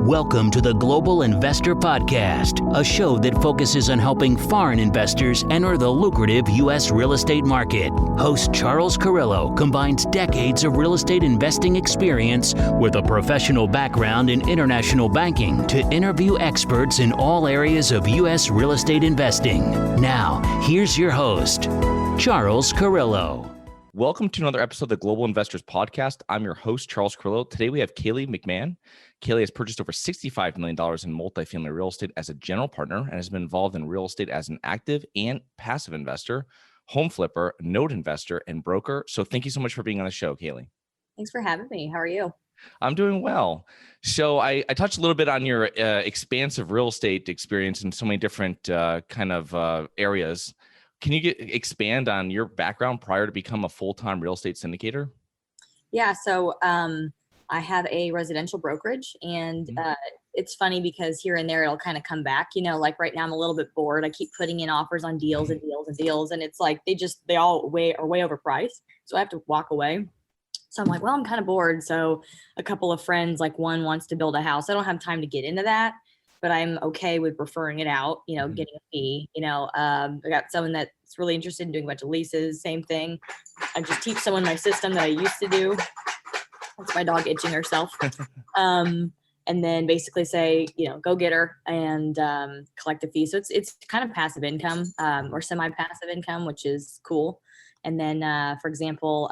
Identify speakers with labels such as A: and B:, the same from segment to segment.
A: Welcome to the Global Investor Podcast, a show that focuses on helping foreign investors enter the lucrative U.S. real estate market. Host Charles Carillo combines decades of real estate investing experience with a professional background in international banking to interview experts in all areas of U.S. real estate investing. Now, here's your host, Charles Carillo.
B: Welcome to another episode of the Global Investors Podcast. I'm your host, Charles Carillo. Today we have Kaylee Mcmahon. Kaylee has purchased over $65 million in multifamily real estate as a general partner and has been involved in real estate as an active and passive investor, home flipper, note investor, and broker. So thank you so much for being on the show, Kaylee.
C: Thanks for having me. How are you?
B: I'm doing well. So I touched a little bit on your expansive real estate experience in so many different areas. Can you expand on your background prior to become a full-time real estate syndicator?
C: Yeah, so I have a residential brokerage, and it's funny because here and there it'll kind of come back. You know, like right now I'm a little bit bored. I keep putting in offers on deals and deals and deals, and it's like they all are way overpriced, so I have to walk away. So I'm like, well, I'm kind of bored. So a couple of friends, like one wants to build a house. I don't have time to get into that, but I'm okay with referring it out, you know, getting a fee. You know, I got someone that's really interested in doing a bunch of leases, same thing. I just teach someone my system that I used to do. That's my dog itching herself. And then basically say, you know, go get her and collect a fee. So it's kind of passive income or semi-passive income, which is cool. And then, for example,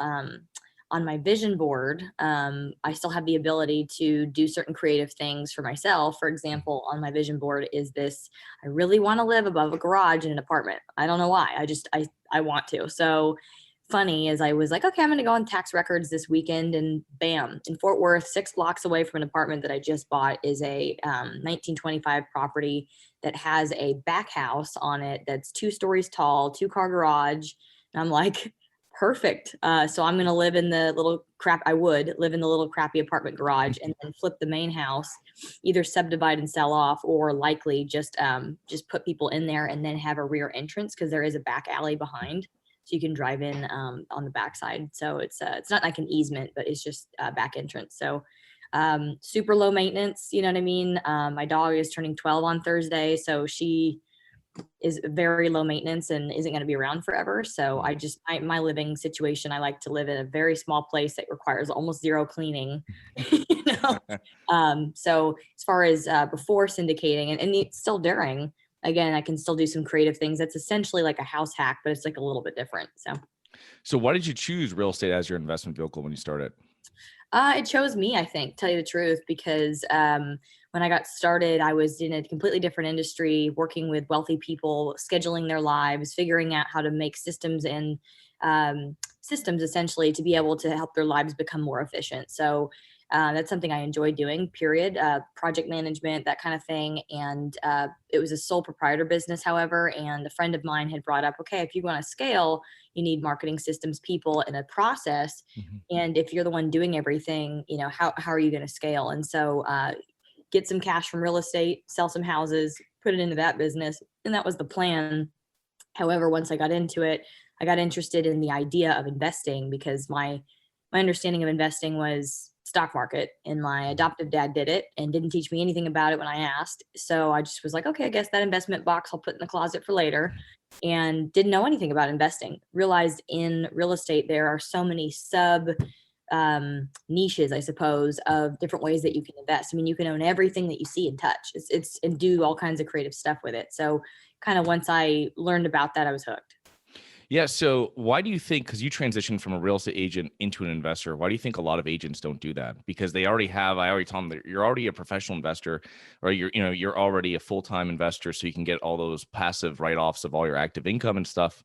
C: on my vision board, I still have the ability to do certain creative things for myself. For example, on my vision board is this: I really want to live above a garage in an apartment. I don't know why. I want to. So funny is I was like, okay, I'm going to go on tax records this weekend, and bam, in Fort Worth, 6 blocks away from an apartment that I just bought is a 1925 property that has a back house on it that's 2 stories tall, 2-car garage. And I'm like, perfect. So I'm going to live in the little crappy apartment garage and then flip the main house, either subdivide and sell off, or likely just put people in there and then have a rear entrance, because there is a back alley behind. So you can drive in on the backside. So it's not like an easement, but it's just a back entrance. So super low maintenance, you know what I mean? My dog is turning 12 on Thursday, so she is very low maintenance and isn't going to be around forever. So my living situation, I like to live in a very small place that requires almost zero cleaning. You know? So as far as before syndicating and it's still during, again, I can still do some creative things. That's essentially like a house hack, but it's like a little bit different. So
B: why did you choose real estate as your investment vehicle when you started?
C: It chose me, I think, tell you the truth, because when I got started, I was in a completely different industry, working with wealthy people, scheduling their lives, figuring out how to make systems and systems essentially to be able to help their lives become more efficient. So that's something I enjoy doing, period. Project management, that kind of thing. And it was a sole proprietor business, however, and a friend of mine had brought up, okay, if you want to scale, you need marketing systems, people, and a process. And if you're the one doing everything, you know, how are you going to scale? And so get some cash from real estate, sell some houses, put it into that business. And that was the plan. However, once I got into it, I got interested in the idea of investing, because my understanding of investing was stock market, and my adoptive dad did it and didn't teach me anything about it when I asked. So I just was like, okay, I guess that investment box I'll put in the closet for later, and didn't know anything about investing. Realized in real estate there are so many sub niches, I suppose, of different ways that you can invest. I mean, you can own everything that you see and touch. It's and do all kinds of creative stuff with it. So kind of once I learned about that, I was hooked.
B: Yeah. So why do you think, because you transitioned from a real estate agent into an investor, why do you think a lot of agents don't do that? Because they already have, I already told them that you're already a professional investor, or you're already a full-time investor. So you can get all those passive write-offs of all your active income and stuff,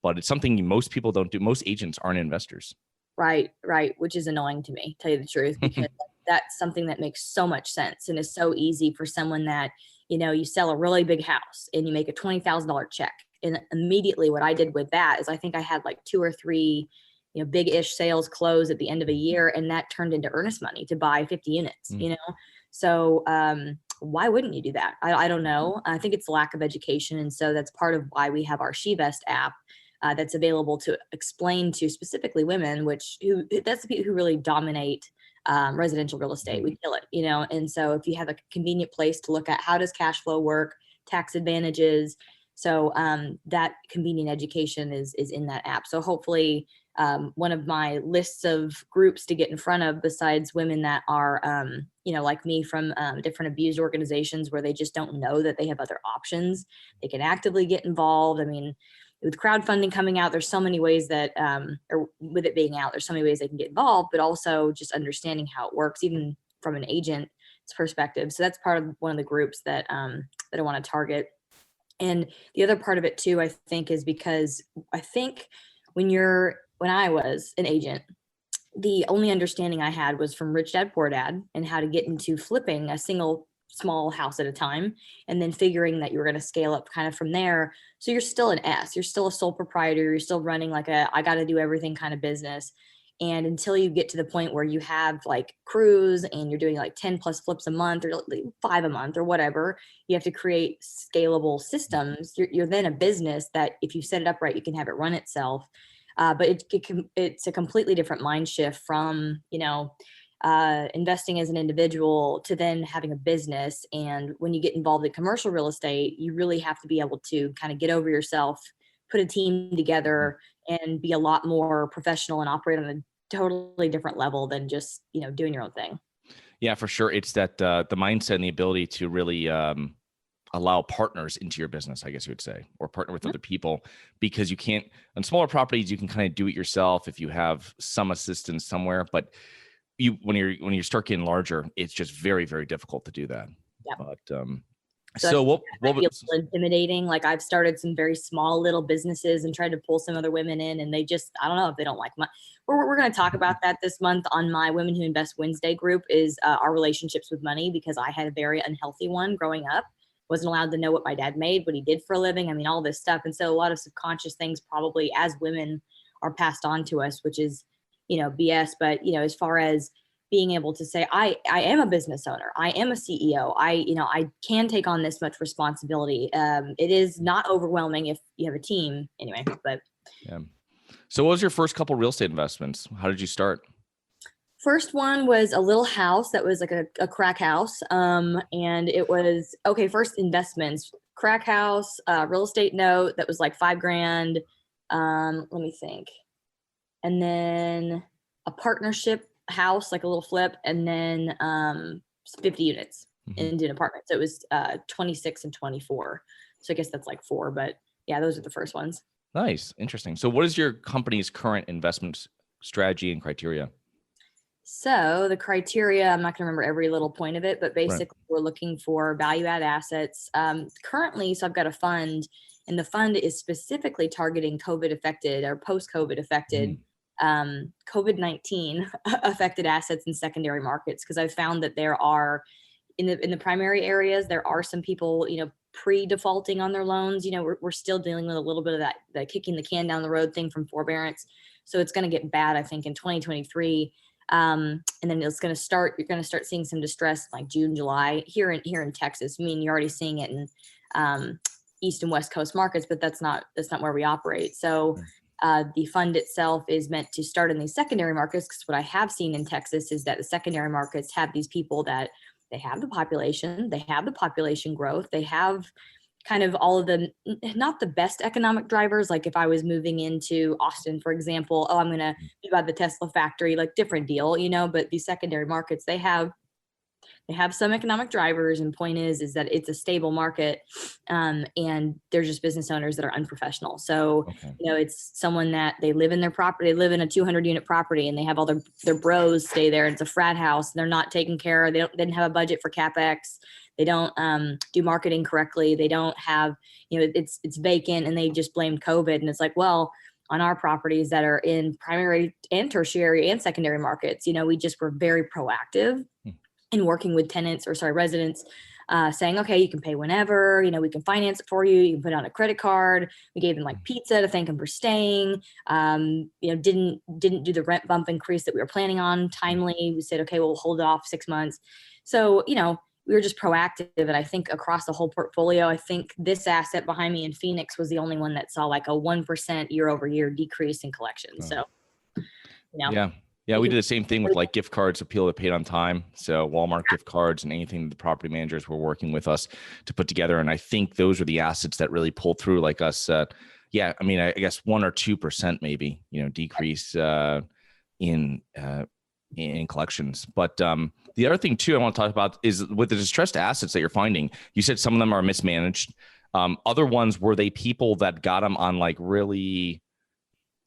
B: but it's something most people don't do. Most agents aren't investors.
C: Right. Which is annoying to me, tell you the truth, because that's something that makes so much sense and is so easy for someone that, you know, you sell a really big house and you make a $20,000 check. And immediately what I did with that is I think I had like 2 or 3, you know, big-ish sales close at the end of a year. And that turned into earnest money to buy 50 units, you know? So why wouldn't you do that? I don't know. I think it's lack of education. And so that's part of why we have our SheVest app that's available to explain to specifically women, that's the people who really dominate residential real estate. We kill it, and so if you have a convenient place to look at how does cash flow work, tax advantages. So that convenient education is in that app. So hopefully one of my lists of groups to get in front of, besides women that are, like me, from different abused organizations where they just don't know that they have other options, they can actively get involved. I mean, with crowdfunding coming out, there's so many ways that, or with it being out, there's so many ways they can get involved, but also just understanding how it works, even from an agent's perspective. So that's part of one of the groups that that I want to target. And the other part of it too, I think, is because I think when I was an agent, the only understanding I had was from Rich Dad Poor Dad and how to get into flipping a single small house at a time, and then figuring that you were going to scale up kind of from there. So you're still an S, you're still a sole proprietor, you're still running like I got to do everything kind of business. And until you get to the point where you have like crews and you're doing like 10 plus flips a month or 5 a month or whatever, you have to create scalable systems. You're then a business that if you set it up right, you can have it run itself. But it's a completely different mind shift from, investing as an individual to then having a business. And when you get involved in commercial real estate, you really have to be able to kind of get over yourself, put a team together, and be a lot more professional and operate on a totally different level than just, doing your own thing.
B: Yeah, for sure. It's that the mindset and the ability to really allow partners into your business, I guess you would say, or partner with other people, because you can't, on smaller properties, you can kind of do it yourself if you have some assistance somewhere, but when you start getting larger, it's just very, very difficult to do that.
C: Yeah.
B: But
C: so what might be a little intimidating. Like I've started some very small little businesses and tried to pull some other women in, and they just, I don't know if they don't like my, we're going to talk about that this month on my Women Who Invest Wednesday group, is our relationships with money, because I had a very unhealthy one growing up. Wasn't allowed to know what my dad made, what he did for a living. I mean, all this stuff. And so a lot of subconscious things probably as women are passed on to us, which is, BS. But, as far as being able to say, I am a business owner, I am a CEO, I can take on this much responsibility. It is not overwhelming if you have a team anyway, but.
B: Yeah. So what was your first couple real estate investments? How did you start?
C: First one was a little house that was like a crack house. And it was, first investments, crack house, real estate note that was like $5,000. Let me think. And then a partnership house, like a little flip, and then 50 units into an apartment. So it was 26 and 24. So I guess that's like 4, but yeah, those are the first ones.
B: Nice. Interesting. So what is your company's current investment strategy and criteria?
C: So the criteria, I'm not going to remember every little point of it, but basically We're looking for value add assets. Currently, so I've got a fund, and the fund is specifically targeting COVID affected or post-COVID affected, COVID-19 affected assets in secondary markets. Because I've found that there are, in the primary areas, there are some people, pre-defaulting on their loans. We're still dealing with a little bit of that kicking the can down the road thing from forbearance. So it's going to get bad, I think, in 2023. And then you're going to start seeing some distress like June, July here in Texas. I mean, you're already seeing it in East and West Coast markets, but that's not where we operate. So the fund itself is meant to start in these secondary markets, because what I have seen in Texas is that the secondary markets have these people that they have the population growth, they have kind of all of the, not the best economic drivers. Like if I was moving into Austin, for example, I'm going to be by the Tesla factory, like different deal, but these secondary markets, they have some economic drivers. And point is that it's a stable market. And they're just business owners that are unprofessional. So, it's someone that they live in their property, they live in a 200 unit property, and they have all their bros stay there. It's a frat house. They're not taken care of. They didn't have a budget for CapEx. They don't do marketing correctly. They don't have, it's vacant, and they just blamed COVID. And it's like, well, on our properties that are in primary and tertiary and secondary markets, we just were very proactive in working with residents, saying, okay, you can pay whenever, we can finance it for you. You can put it on a credit card. We gave them like pizza to thank them for staying. Didn't do the rent bump increase that we were planning on timely. We said, okay, we'll hold it off 6 months. So, we were just proactive. And I think across the whole portfolio, I think this asset behind me in Phoenix was the only one that saw like a 1% year over year decrease in collections. So,
B: Yeah. Yeah, we did the same thing with like gift cards, appeal to paid on time. So Walmart gift cards and anything the property managers were working with us to put together. And I think those are the assets that really pulled through, like us. Yeah, I mean, I guess 1 or 2% maybe, decrease in collections. But the other thing too I want to talk about is with the distressed assets that you're finding. You said some of them are mismanaged. Other ones, were they people that got them on like really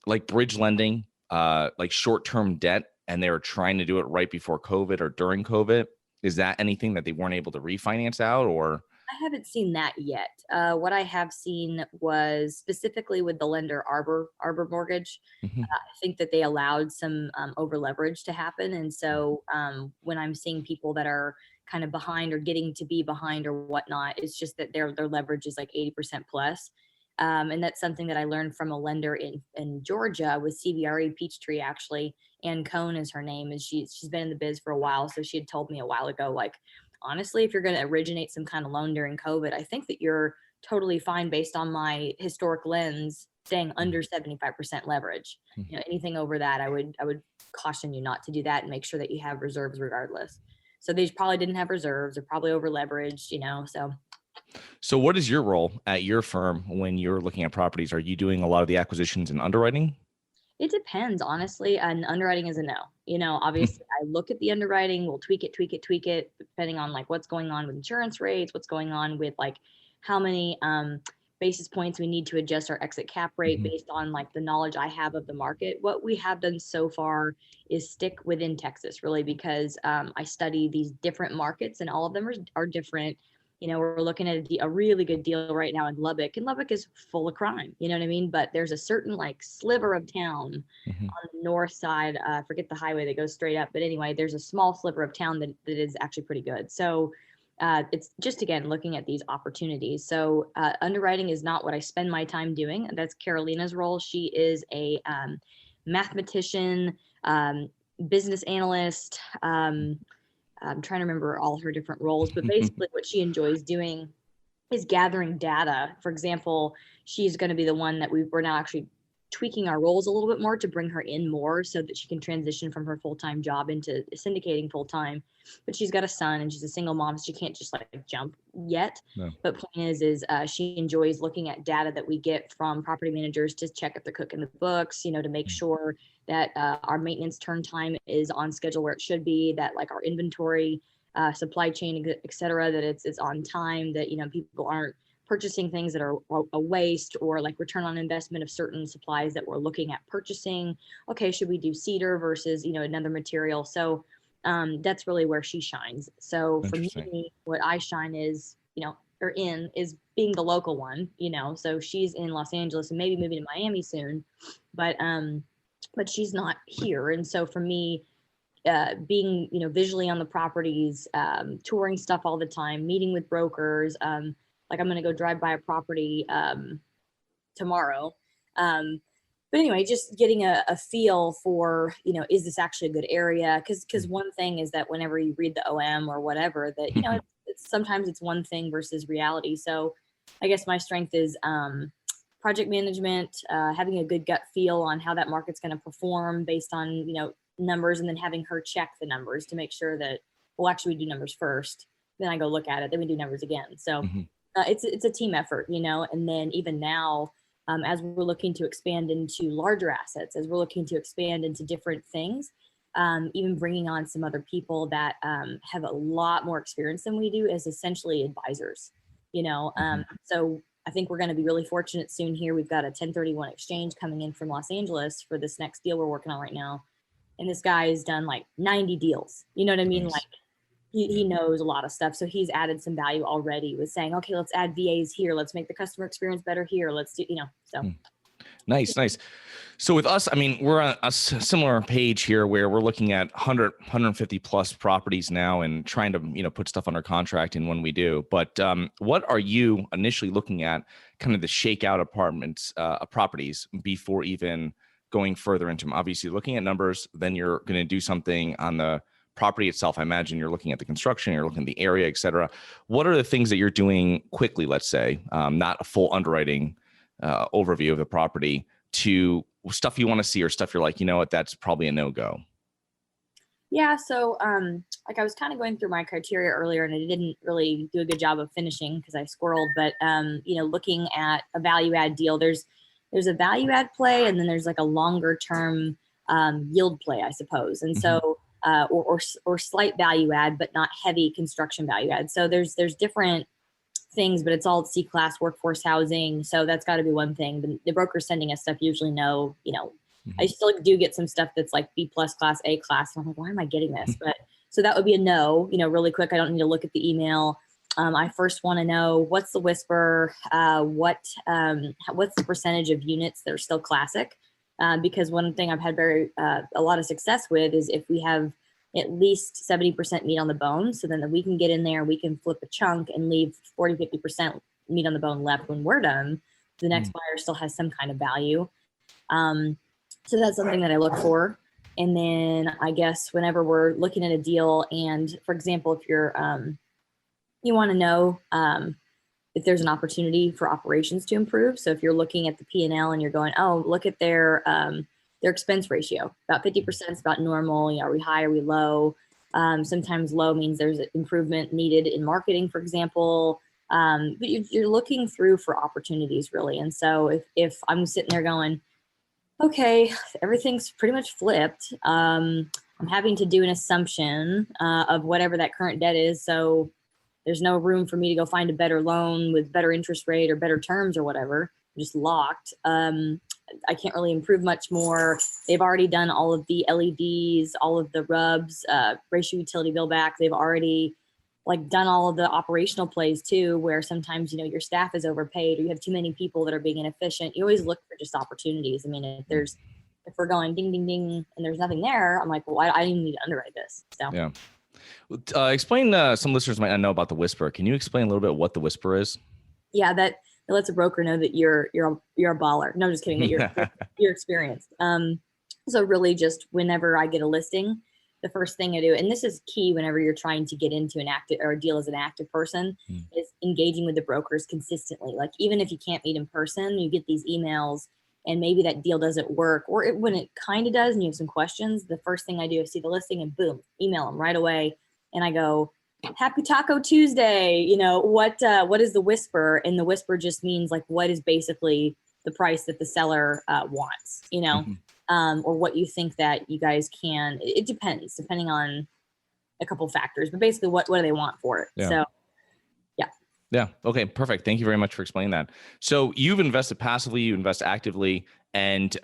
B: like bridge lending, like short-term debt, and they were trying to do it right before COVID or during COVID? Is that anything that they weren't able to refinance out, or?
C: I haven't seen that yet. What I have seen was specifically with the lender Arbor Mortgage.
B: Mhm.
C: I think that they allowed some over leverage to happen. And so when I'm seeing people that are kind of behind or getting to be behind or whatnot, it's just that their leverage is like 80% plus. And that's something that I learned from a lender in Georgia with CBRE Peachtree, actually. Ann Cohn is her name, and she's been in the biz for a while. So she had told me a while ago, like, honestly, if you're going to originate some kind of loan during COVID, I think that you're totally fine based on my historic lens staying under 75% leverage. Anything over that, I would caution you not to do that and make sure that you have reserves regardless. So they probably didn't have reserves. They're probably over leveraged, so.
B: So what is your role at your firm when you're looking at properties? Are you doing a lot of the acquisitions and underwriting?
C: It depends, honestly. And underwriting is a no. Obviously, I look at the underwriting, we'll tweak it, depending on like what's going on with insurance rates, what's going on with like how many basis points we need to adjust our exit cap rate based on like the knowledge I have of the market. What we have done so far is stick within Texas, really, because I study these different markets and all of them are different. We're looking at a really good deal right now in Lubbock, and Lubbock is full of crime, you know what I mean? But there's a certain like sliver of town on the north side, forget the highway that goes straight up. But anyway, there's a small sliver of town that is actually pretty good. So it's just, again, looking at these opportunities. So underwriting is not what I spend my time doing. That's Carolina's role. She is a mathematician, business analyst, I'm trying to remember all her different roles, but basically what she enjoys doing is gathering data. For example, she's going to be the one that we're now actually tweaking our roles a little bit more to bring her in more so that she can transition from her full-time job into syndicating full-time. But she's got a son and she's a single mom, so she can't just like jump yet. No. But point is she enjoys looking at data that we get from property managers to check if they're cooking the books, to make sure that our maintenance turn time is on schedule where it should be, that like our inventory, supply chain, et cetera, that it's on time, that, people aren't purchasing things that are a waste, or like return on investment of certain supplies that we're looking at purchasing. Okay, should we do cedar versus, another material? So that's really where she shines. So for me, what I shine is, is being the local one, so she's in Los Angeles and maybe moving to Miami soon, but she's not here. And so for me, being, visually on the properties, touring stuff all the time, meeting with brokers, like I'm going to go drive by a property tomorrow. But anyway, just getting a feel for, is this actually a good area? Because one thing is that whenever you read the OM or whatever, that, sometimes it's one thing versus reality. So I guess my strength is project management, having a good gut feel on how that market's going to perform based on, numbers, and then having her check the numbers to make sure that, well, actually we do numbers first, then I go look at it, then we do numbers again. So it's a team effort, and then even now, as we're looking to expand into larger assets, as we're looking to expand into different things, even bringing on some other people that have a lot more experience than we do as essentially advisors, so I think we're going to be really fortunate soon here. We've got a 1031 exchange coming in from Los Angeles for this next deal we're working on right now. And this guy has done like 90 deals. You know what I mean? Nice. Like he knows a lot of stuff. So he's added some value already with saying, okay, let's add VAs here. Let's make the customer experience better here. Let's do, so.
B: Nice. So with us, I mean, we're on a similar page here where we're looking at 150 plus properties now and trying to, put stuff under contract in when we do. But what are you initially looking at kind of the shakeout apartments, properties before even going further into them? Obviously looking at numbers, then you're going to do something on the property itself. I imagine you're looking at the construction, you're looking at the area, et cetera. What are the things that you're doing quickly, let's say, not a full underwriting overview of the property, to stuff you want to see or stuff you're like, you know what, that's probably a no-go?
C: Yeah. So, like I was kind of going through my criteria earlier and I didn't really do a good job of finishing because I squirreled, but, looking at a value add deal, there's a value add play and then there's like a longer term, yield play, I suppose. And so, or slight value add, but not heavy construction value add. So there's different things, but it's all C-class workforce housing. So that's got to be one thing. The brokers sending us stuff usually know, I still do get some stuff that's like B plus class, A class. And I'm like, why am I getting this? But so that would be a no, really quick. I don't need to look at the email. I first want to know what's the whisper, what's the percentage of units that are still classic? Because one thing I've had a lot of success with is if we have at least 70% meat on the bone, so then that we can get in there, we can flip a chunk and leave 40, 50% meat on the bone left when we're done. The next buyer still has some kind of value. So that's something that I look for. And then I guess whenever we're looking at a deal, and for example, if you're, you want to know if there's an opportunity for operations to improve. So if you're looking at the P&L and you're going, oh, look at their expense ratio, about 50% is about normal. Are we high? Are we low? Sometimes low means there's improvement needed in marketing, for example. But you're looking through for opportunities really. And so if I'm sitting there going, okay, everything's pretty much flipped. I'm having to do an assumption of whatever that current debt is. So there's no room for me to go find a better loan with better interest rate or better terms or whatever. I'm just locked. I can't really improve much more. They've already done all of the LEDs, all of the rubs, ratio utility bill back. They've already done all of the operational plays too, where sometimes, your staff is overpaid or you have too many people that are being inefficient. You always look for just opportunities. I mean, if we're going ding, ding, ding, and there's nothing there, I'm like, well, I didn't even need to underwrite this. So
B: yeah. Explain, some listeners might not know about the whisper. Can you explain a little bit what the whisper is?
C: Yeah, that lets a broker know that you're a baller. No, I'm just kidding, that you're experienced. So really just whenever I get a listing, the first thing I do, and this is key whenever you're trying to get into an active or a deal as an active person, is engaging with the brokers consistently. Like even if you can't meet in person, you get these emails and maybe that deal doesn't work, or when it kind of does and you have some questions, the first thing I do is see the listing and boom, email them right away. And I go, happy Taco Tuesday. What is the whisper? And the whisper just means what is basically the price that the seller wants, or what you think that you guys can. It depends, depending on a couple factors, but basically what do they want for it?
B: Yeah.
C: So,
B: yeah. Okay, perfect. Thank you very much for explaining that. So you've invested passively, you invest actively, and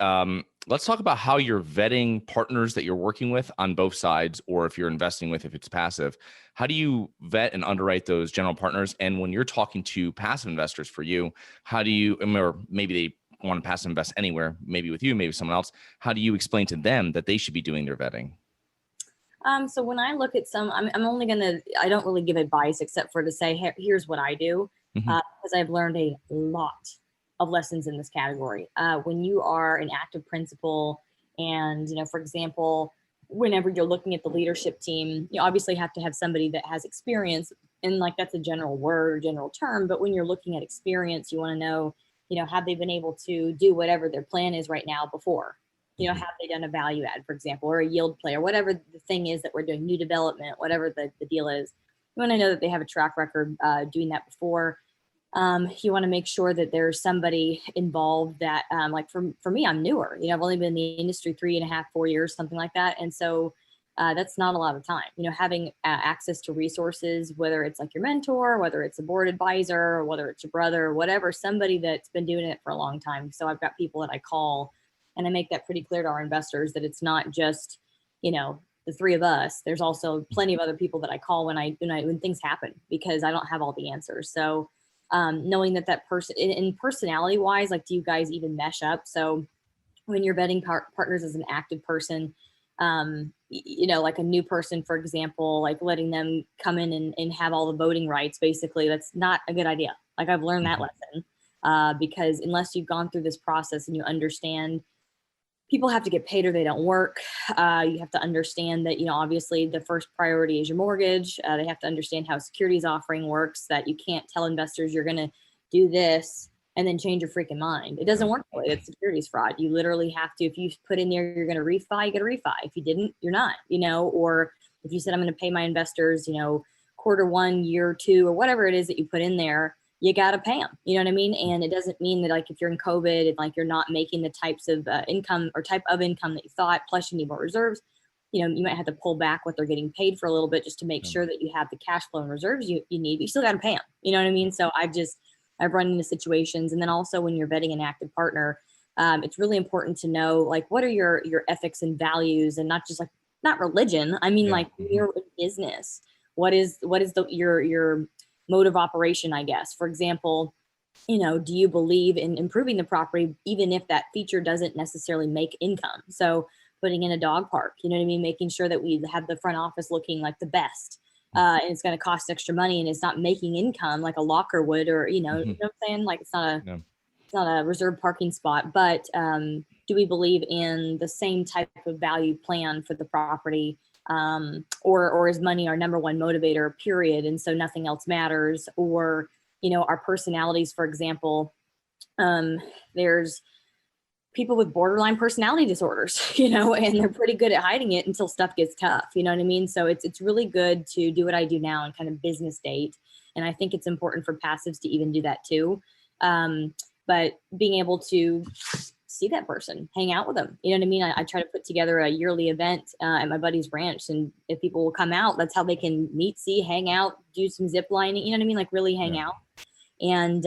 B: let's talk about how you're vetting partners that you're working with on both sides, or if you're investing with, if it's passive. How do you vet and underwrite those general partners? And when you're talking to passive investors for you, how do you, or maybe they want to passive invest anywhere, maybe with you, maybe someone else, how do you explain to them that they should be doing their vetting?
C: So when I look at I'm only I don't really give advice except for to say, hey, here's what I do, because I've learned a lot of lessons in this category. When you are an active principal and, for example, whenever you're looking at the leadership team, you obviously have to have somebody that has experience, and that's a general word or general term. But when you're looking at experience, you want to know, have they been able to do whatever their plan is right now before? Have they done a value add, for example, or a yield play, or whatever the thing is that we're doing, new development, whatever the deal is. You want to know that they have a track record doing that before. You want to make sure that there's somebody involved that, for me, I'm newer. I've only been in the industry 3.5, 4 years, something like that. And so that's not a lot of time. Having access to resources, whether it's your mentor, whether it's a board advisor, or whether it's your brother, or whatever, somebody that's been doing it for a long time. So I've got people that I call. And I make that pretty clear to our investors that it's not just, the three of us. There's also plenty of other people that I call when things happen, because I don't have all the answers. So knowing that person, in personality wise, do you guys even mesh up? So when you're vetting partners as an active person, like a new person, for example, letting them come in and have all the voting rights, basically, that's not a good idea. I've learned that lesson because unless you've gone through this process and you understand people have to get paid or they don't work. You have to understand that, obviously the first priority is your mortgage. They have to understand how securities offering works, that you can't tell investors you're going to do this and then change your freaking mind. It doesn't work that way. It's securities fraud. You literally have to, if you put in there, you're going to refi, you get a refi. If you didn't, you're not, or if you said, I'm going to pay my investors, quarter one, year two, or whatever it is that you put in there, you got to pay them. You know what I mean? And it doesn't mean that like, if you're in COVID and like, you're not making the types of income or type of income that you thought, plus you need more reserves, you might have to pull back what they're getting paid for a little bit just to make sure that you have the cash flow and reserves you need, but you still got to pay them. You know what I mean? So I've run into situations. And then also when you're vetting an active partner, it's really important to know, like, what are your ethics and values, and not just like, not religion. I mean, like your business, what is your mode of operation, I guess. For example, do you believe in improving the property, even if that feature doesn't necessarily make income? So putting in a dog park, you know what I mean? Making sure that we have the front office looking like the best. And it's going to cost extra money and it's not making income like a locker would, or, you know what I'm saying? Like it's not a reserved parking spot, but do we believe in the same type of value plan for the property? Or is money our number one motivator, period? And so nothing else matters. Or, our personalities, for example, there's people with borderline personality disorders, and they're pretty good at hiding it until stuff gets tough. You know what I mean? So it's really good to do what I do now and kind of business date. And I think it's important for passives to even do that too. But being able to see that person, hang out with them, you know what I mean? I try to put together a yearly event at my buddy's ranch, and if people will come out, that's how they can meet, see, hang out, do some zip lining, you know what I mean? Like really hang out and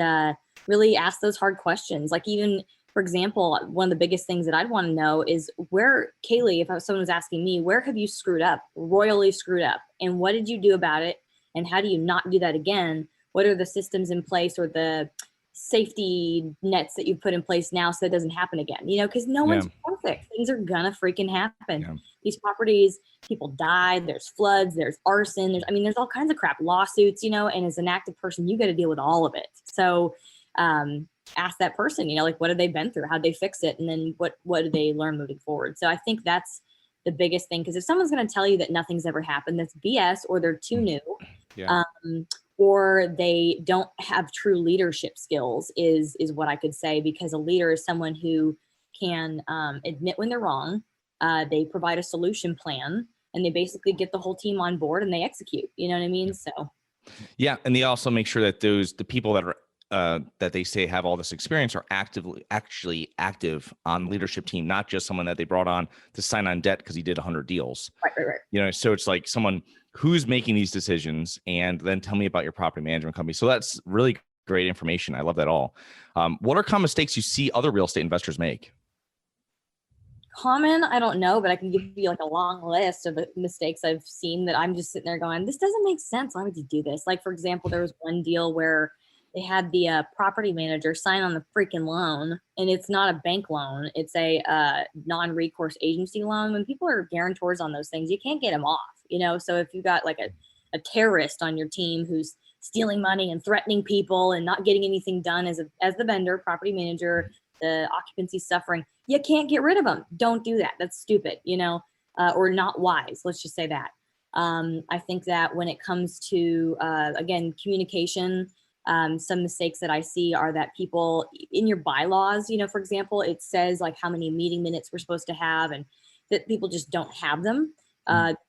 C: really ask those hard questions. Like even, for example, one of the biggest things that I'd want to know is where, Kaylee, if someone was asking me, where have you screwed up, royally screwed up? And what did you do about it? And how do you not do that again? What are the systems in place or the safety nets that you put in place now so it doesn't happen again? Because no one's perfect. Things are gonna freaking happen. These properties, people die, there's floods, there's arson, there's all kinds of crap, lawsuits, and as an active person, you got to deal with all of it. So ask that person, like, what have they been through? How'd they fix it? And then what did they learn moving forward? So I think that's the biggest thing, because if someone's going to tell you that nothing's ever happened, that's BS, or they're too new, or they don't have true leadership skills is what I could say, because a leader is someone who can admit when they're wrong, they provide a solution plan, and they basically get the whole team on board and they execute, you know what I mean? So
B: and they also make sure that the people that are that they say have all this experience are actually active on leadership team, not just someone that they brought on to sign on debt because he did 100 deals.
C: Right.
B: So it's like someone who's making these decisions, and then tell me about your property management company. So that's really great information. I love that all. What are common mistakes you see other real estate investors make?
C: Common, I don't know, but I can give you like a long list of mistakes I've seen that I'm just sitting there going, this doesn't make sense. Why would you do this? Like, for example, there was one deal where they had the property manager sign on the freaking loan, and it's not a bank loan. It's a non-recourse agency loan. When people are guarantors on those things, you can't get them off, So if you got like a terrorist on your team who's stealing money and threatening people and not getting anything done as the vendor, property manager, the occupancy suffering, you can't get rid of them. Don't do that. That's stupid, or not wise. Let's just say that. I think that when it comes to, again, communication, some mistakes that I see are that people in your bylaws, for example, it says like how many meeting minutes we're supposed to have, and that people just don't have them.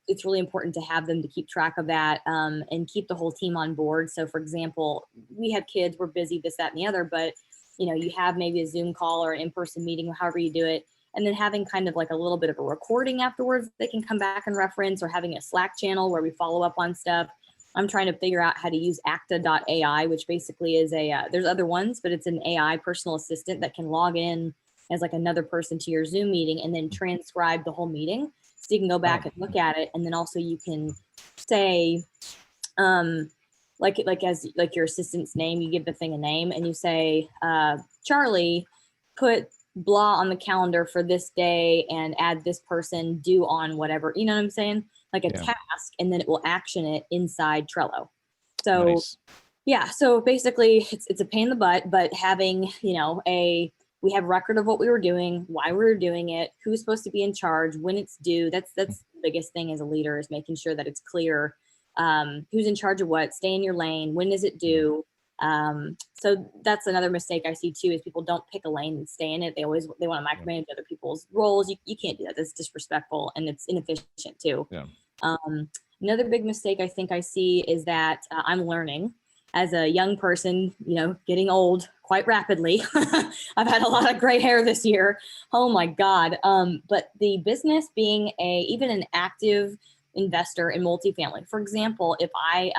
C: It's really important to have them to keep track of that, and keep the whole team on board. So for example, we have kids, we're busy, this, that, and the other, but you have maybe a Zoom call or an in-person meeting, however you do it. And then having kind of like a little bit of a recording afterwards they can come back and reference, or having a Slack channel where we follow up on stuff. I'm trying to figure out how to use acta.ai, which basically is there's other ones, but it's an AI personal assistant that can log in as like another person to your Zoom meeting and then transcribe the whole meeting. So you can go back and look at it. And then also you can say, like your assistant's name, you give the thing a name and you say, Charlie, put blah on the calendar for this day and add this person due on whatever, you know what I'm saying? Like a task, and then it will action it inside Trello. So so basically it's a pain in the butt, but having, we have record of what we were doing, why we were doing it, who's supposed to be in charge, when it's due. That's the biggest thing as a leader, is making sure that it's clear, who's in charge of what, stay in your lane, when is it due, So that's another mistake I see too, is people don't pick a lane and stay in it. They want to micromanage other people's roles. You can't do that. That's disrespectful and it's inefficient too.
B: Yeah.
C: Another big mistake I think I see is that I'm learning as a young person, getting old quite rapidly. I've had a lot of gray hair this year. Oh my God. But the business being even an active investor in multifamily, for example, if I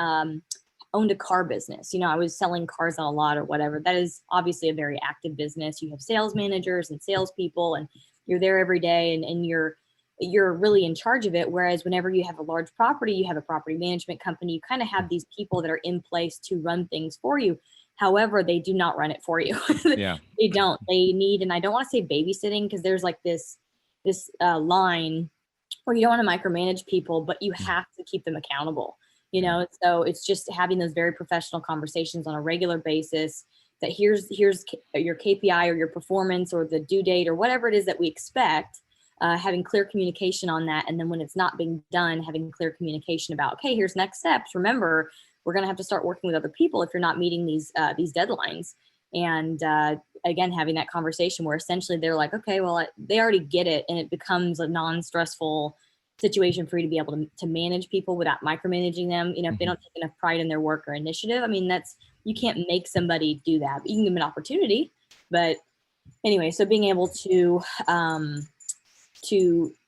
C: owned a car business, I was selling cars on a lot or whatever, that is obviously a very active business. You have sales managers and salespeople, and you're there every day, and you're really in charge of it. Whereas whenever you have a large property, you have a property management company, you kind of have these people that are in place to run things for you. However, they do not run it for you.
B: Yeah.
C: They don't. They need, and I don't want to say babysitting, because there's like this line where you don't want to micromanage people, but you have to keep them accountable. So it's just having those very professional conversations on a regular basis, that here's your KPI or your performance or the due date or whatever it is that we expect. Having clear communication on that. And then when it's not being done, having clear communication about, okay, here's next steps. Remember, we're going to have to start working with other people if you're not meeting these deadlines. And again, having that conversation where essentially they're like, okay, well, they already get it. And it becomes a non-stressful situation for you to be able to manage people without micromanaging them. If they don't take enough pride in their work or initiative, you can't make somebody do that, but you can give them an opportunity. But anyway, so being able to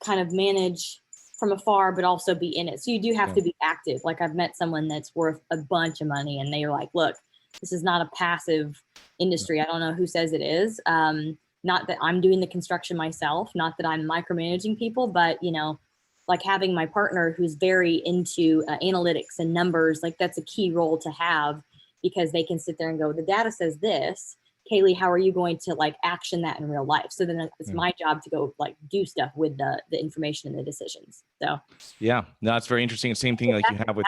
C: kind of manage from afar, but also be in it. So you do have to be active. Like I've met someone that's worth a bunch of money and they're like, look, this is not a passive industry. I don't know who says it is. Not that I'm doing the construction myself, not that I'm micromanaging people, but like having my partner who's very into analytics and numbers, like that's a key role to have, because they can sit there and go, the data says this. Kaylee, how are you going to action that in real life? So then it's my job to go do stuff with the information and the decisions. So
B: yeah, no, it's very interesting. Same thing like you have with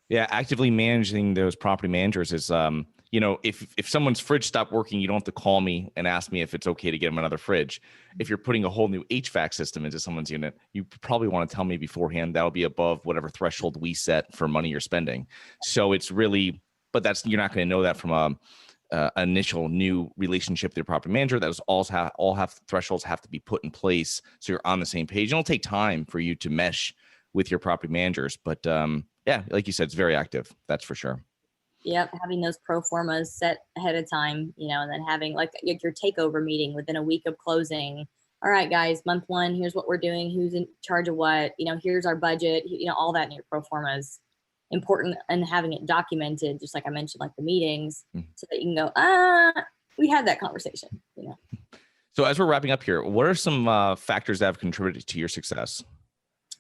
B: actively managing those property managers is if someone's fridge stopped working, you don't have to call me and ask me if it's okay to get them another fridge. If you're putting a whole new HVAC system into someone's unit, you probably want to tell me beforehand. That'll be above whatever threshold we set for money you're spending. So it's really, but you're not going to know that from a initial new relationship with your property manager. That was all have thresholds have to be put in place so you're on the same page. It'll take time for you to mesh with your property managers, but like you said, it's very active. That's for sure.
C: Yep, having those pro formas set ahead of time, and then having your takeover meeting within a week of closing. All right, guys, month one, here's what we're doing. Who's in charge of what? Here's our budget. All that in your pro formas. Important, and having it documented, just like I mentioned, like the meetings, so that you can go, we had that conversation.
B: So as we're wrapping up here, what are some factors that have contributed to your success?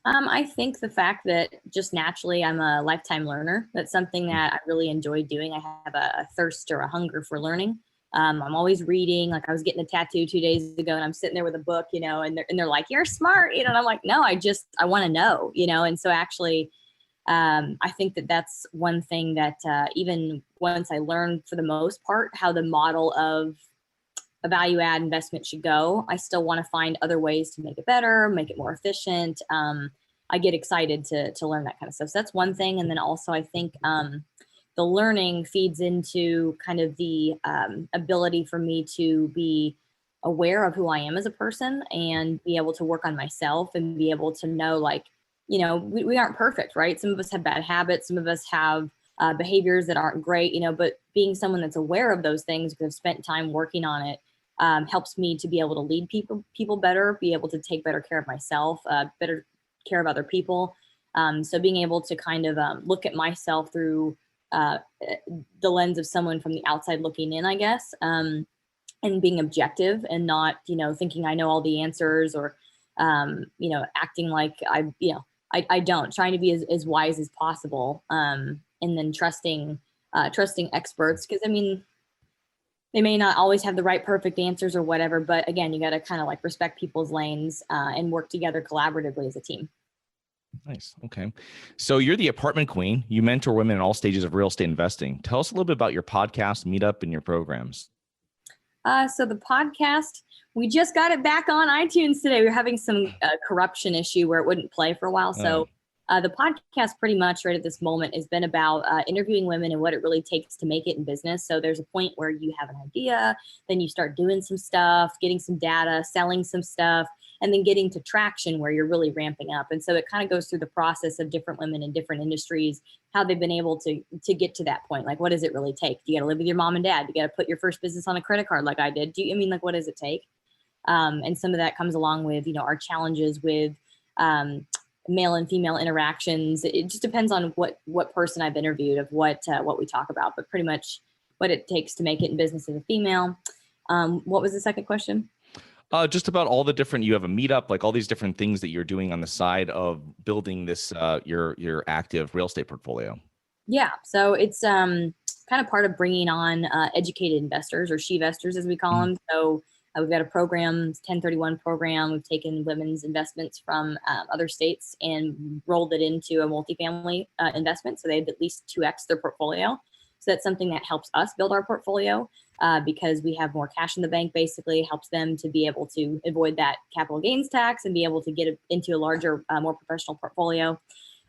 C: I think the fact that just naturally I'm a lifetime learner. That's something that I really enjoy doing. I have a thirst or a hunger for learning. I'm always reading. Like I was getting a tattoo 2 days ago, and I'm sitting there with a book, and they're like, "You're smart," and I'm like, "No, I want to know," And so actually, I think that that's one thing that even once I learned for the most part how the model of a value add investment should go, I still want to find other ways to make it better, make it more efficient. I get excited to learn that kind of stuff. So that's one thing. And then also I think the learning feeds into kind of the ability for me to be aware of who I am as a person and be able to work on myself and be able to know we aren't perfect, right? Some of us have bad habits. Some of us have behaviors that aren't great, but being someone that's aware of those things because I've spent time working on it helps me to be able to lead people better, be able to take better care of myself, better care of other people. So being able to kind of look at myself through the lens of someone from the outside looking in, I guess, and being objective and not, thinking I know all the answers or, acting like I don't, trying to be as wise as possible. And then trusting experts. Cause they may not always have the right perfect answers or whatever, but again, you got to kind of respect people's lanes and work together collaboratively as a team.
B: Nice. Okay. So you're the apartment queen. You mentor women in all stages of real estate investing. Tell us a little bit about your podcast, meetup, and your programs.
C: So the podcast, we just got it back on iTunes today. We were having some corruption issue where it wouldn't play for a while. So The podcast pretty much right at this moment has been about interviewing women and what it really takes to make it in business. So there's a point where you have an idea, then you start doing some stuff, getting some data, selling some stuff, and then getting to traction where you're really ramping up. And so it kind of goes through the process of different women in different industries, how they've been able to get to that point. Like, what does it really take? You got to live with your mom and dad. You got to put your first business on a credit card like I did. Like, what does it take? And some of that comes along with, our challenges with male and female interactions. It just depends on what person I've interviewed of what we talk about, but pretty much what it takes to make it in business as a female. What was the second question?
B: Just about all the different, you have a meetup, like all these different things that you're doing on the side of building this, your active real estate portfolio.
C: Yeah. So it's kind of part of bringing on educated investors, or she-vestors as we call them. So we've got a program, 1031 program. We've taken women's investments from other states and rolled it into a multifamily investment. So they had at least 2x their portfolio. So that's something that helps us build our portfolio because we have more cash in the bank, basically helps them to be able to avoid that capital gains tax and be able to get into a larger, more professional portfolio.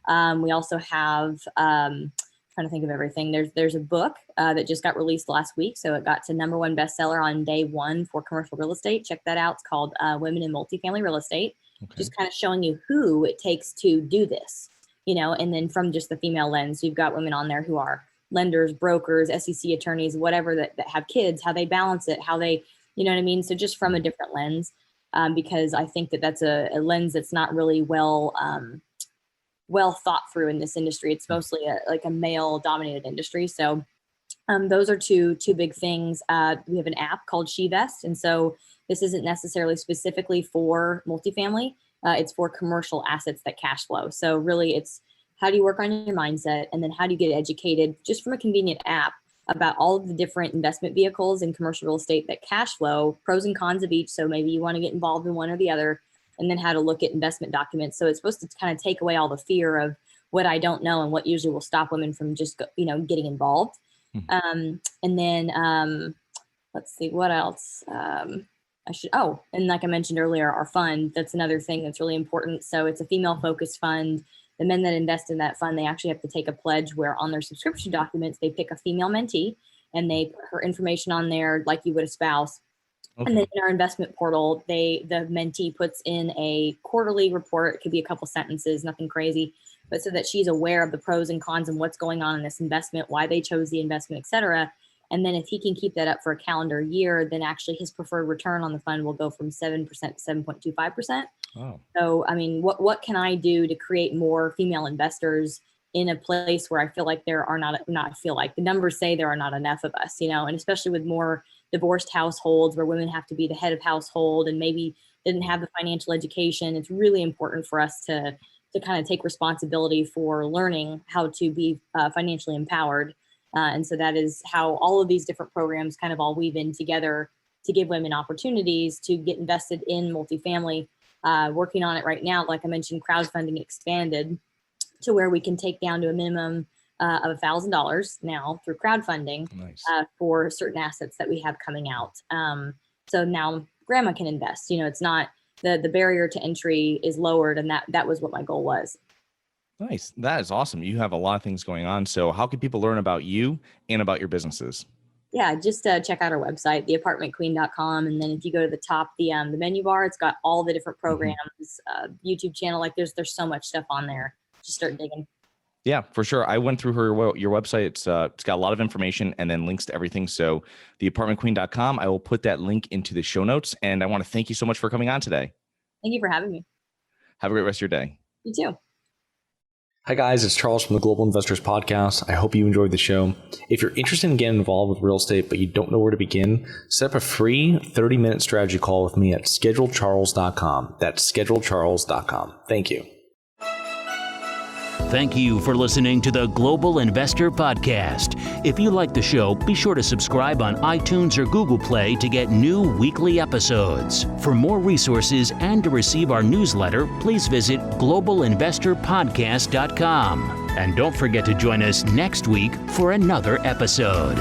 C: We also have, trying to think of everything. There's a book that just got released last week. So it got to #1 bestseller on day 1 for commercial real estate. Check that out. It's called Women in Multifamily Real Estate. Okay. Just kind of showing you who it takes to do this, and then from just the female lens, you've got women on there who are lenders, brokers, SEC attorneys, whatever that have kids, how they balance it, how they, you know what I mean? So just from a different lens, because I think that's a lens that's not really well thought through in this industry. It's mostly a male dominated industry. So those are two big things. We have an app called SheVest. And so this isn't necessarily specifically for multifamily. It's for commercial assets that cash flow. So really it's how do you work on your mindset, and then how do you get educated just from a convenient app about all of the different investment vehicles in commercial real estate that cash flow, pros and cons of each. So maybe you want to get involved in one or the other, and then how to look at investment documents. So it's supposed to kind of take away all the fear of what I don't know and what usually will stop women from just, getting involved. And then let's see what else. And like I mentioned earlier, our fund, that's another thing that's really important. So it's a female focused fund. The men that invest in that fund, they actually have to take a pledge where on their subscription documents, they pick a female mentee and they put her information on there like you would a spouse. Okay. And then in our investment portal, the mentee puts in a quarterly report. It could be a couple sentences, nothing crazy, but so that she's aware of the pros and cons and what's going on in this investment, why they chose the investment, et cetera. And then if he can keep that up for a calendar year, then actually his preferred return on the fund will go from 7% to 7.25%. Oh. So, I mean, what can I do to create more female investors in a place where I feel like there are the numbers say there are not enough of us, and especially with more divorced households where women have to be the head of household and maybe didn't have the financial education. It's really important for us to kind of take responsibility for learning how to be financially empowered. And so that is how all of these different programs kind of all weave in together to give women opportunities to get invested in multifamily. Working on it right now, like I mentioned, crowdfunding expanded to where we can take down to a minimum of $1,000 now through crowdfunding. Nice. For certain assets that we have coming out. So now grandma can invest. It's not the barrier to entry is lowered, and that was what my goal was.
B: Nice. That is awesome. You have a lot of things going on. So how can people learn about you and about your businesses?
C: Yeah, just check out our website, theapartmentqueen.com. And then if you go to the top, the menu bar, it's got all the different programs, YouTube channel. Like there's so much stuff on there. Just start digging.
B: Yeah, for sure. I went through your website. It's got a lot of information and then links to everything. So theapartmentqueen.com, I will put that link into the show notes. And I want to thank you so much for coming on today.
C: Thank you for having me.
B: Have a great rest of your day.
C: You too.
D: Hi guys, it's Charles from the Global Investors Podcast. I hope you enjoyed the show. If you're interested in getting involved with real estate, but you don't know where to begin, set up a free 30-minute strategy call with me at schedulecharles.com. That's schedulecharles.com. Thank you.
A: Thank you for listening to the Global Investor Podcast. If you like the show, be sure to subscribe on iTunes or Google Play to get new weekly episodes. For more resources and to receive our newsletter, please visit globalinvestorpodcast.com. And don't forget to join us next week for another episode.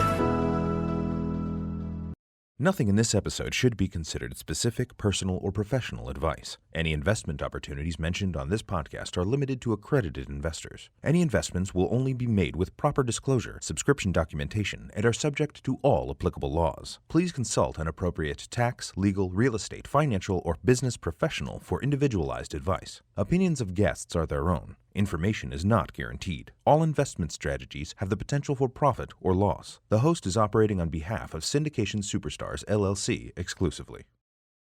E: Nothing in this episode should be considered specific, personal, or professional advice. Any investment opportunities mentioned on this podcast are limited to accredited investors. Any investments will only be made with proper disclosure, subscription documentation, and are subject to all applicable laws. Please consult an appropriate tax, legal, real estate, financial, or business professional for individualized advice. Opinions of guests are their own. Information is not guaranteed. All investment strategies have the potential for profit or loss. The host is operating on behalf of Syndication Superstars LLC exclusively.